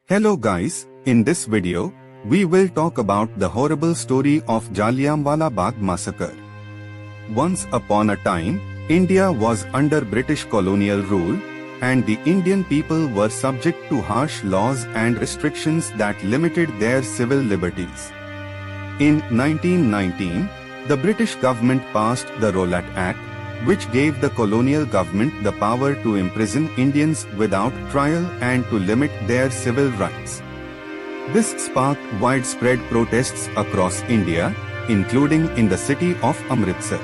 Hello guys, in this video, we will talk about the horrible story of Jallianwala Bagh Massacre. Once upon a time, India was under British colonial rule, and the Indian people were subject to harsh laws and restrictions that limited their civil liberties. In 1919, the British government passed the Rowlatt Act, which gave the colonial government the power to imprison Indians without trial and to limit their civil rights. This sparked widespread protests across India, including in the city of Amritsar.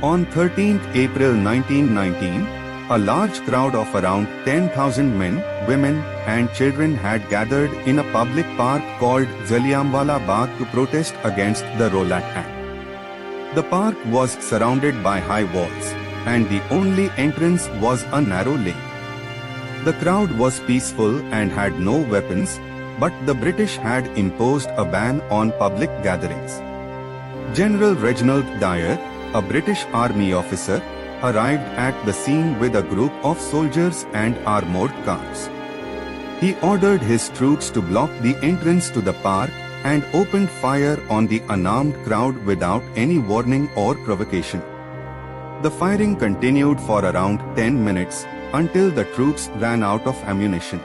On 13 April 1919, a large crowd of around 10,000 men, women, and children had gathered in a public park called Jallianwala Bagh to protest against the Rowlatt Act. The park was surrounded by high walls, and the only entrance was a narrow lane. The crowd was peaceful and had no weapons, but the British had imposed a ban on public gatherings. General Reginald Dyer, a British Army officer, arrived at the scene with a group of soldiers and armored cars. He ordered his troops to block the entrance to the park and opened fire on the unarmed crowd without any warning or provocation. The firing continued for around 10 minutes until the troops ran out of ammunition.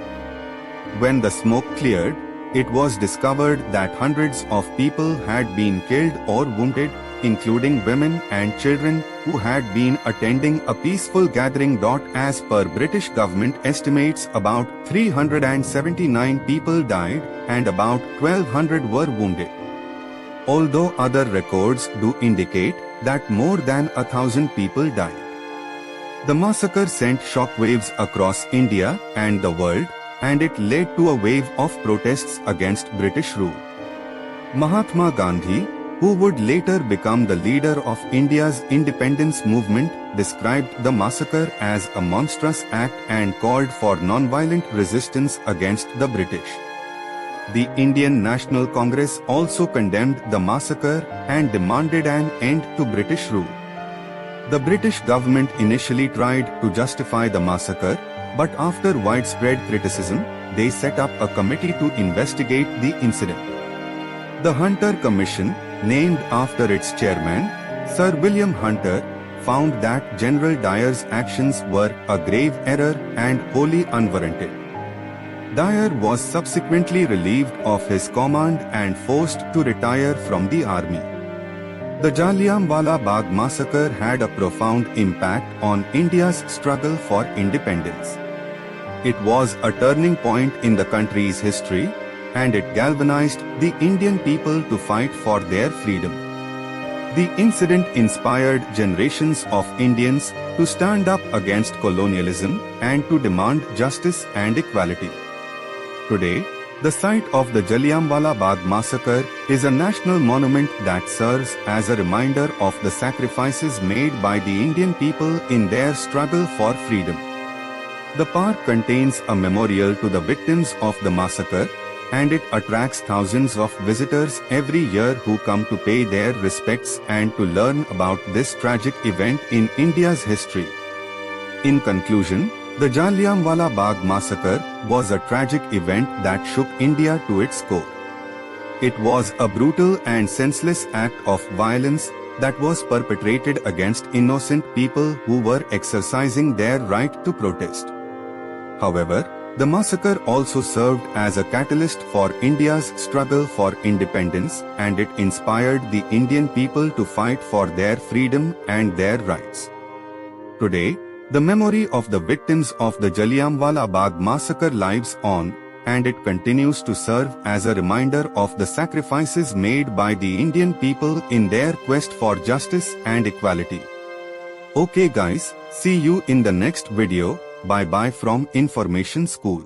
When the smoke cleared, it was discovered that hundreds of people had been killed or wounded, including women and children who had been attending a peaceful gathering. As per British government estimates, about 379 people died and about 1,200 were wounded. Although other records do indicate that more than 1,000 people died. The massacre sent shockwaves across India and the world, and it led to a wave of protests against British rule. Mahatma Gandhi, who would later become the leader of India's independence movement, described the massacre as a monstrous act and called for non-violent resistance against the British. The Indian National Congress also condemned the massacre and demanded an end to British rule. The British government initially tried to justify the massacre, but after widespread criticism, they set up a committee to investigate the incident. The Hunter Commission, named after its chairman, Sir William Hunter, found that General Dyer's actions were a grave error and wholly unwarranted. Dyer was subsequently relieved of his command and forced to retire from the army. The Jallianwala Bagh massacre had a profound impact on India's struggle for independence. It was a turning point in the country's history, and it galvanized the Indian people to fight for their freedom. The incident inspired generations of Indians to stand up against colonialism and to demand justice and equality. Today, the site of the Jallianwala Bagh massacre is a national monument that serves as a reminder of the sacrifices made by the Indian people in their struggle for freedom. The park contains a memorial to the victims of the massacre, and it attracts thousands of visitors every year who come to pay their respects and to learn about this tragic event in India's history. In conclusion, the Jallianwala Bagh massacre was a tragic event that shook India to its core. It was a brutal and senseless act of violence that was perpetrated against innocent people who were exercising their right to protest. However, the massacre also served as a catalyst for India's struggle for independence, and it inspired the Indian people to fight for their freedom and their rights. Today, the memory of the victims of the Jallianwala Bagh massacre lives on, and it continues to serve as a reminder of the sacrifices made by the Indian people in their quest for justice and equality. Okay guys, see you in the next video. Bye bye from Information School.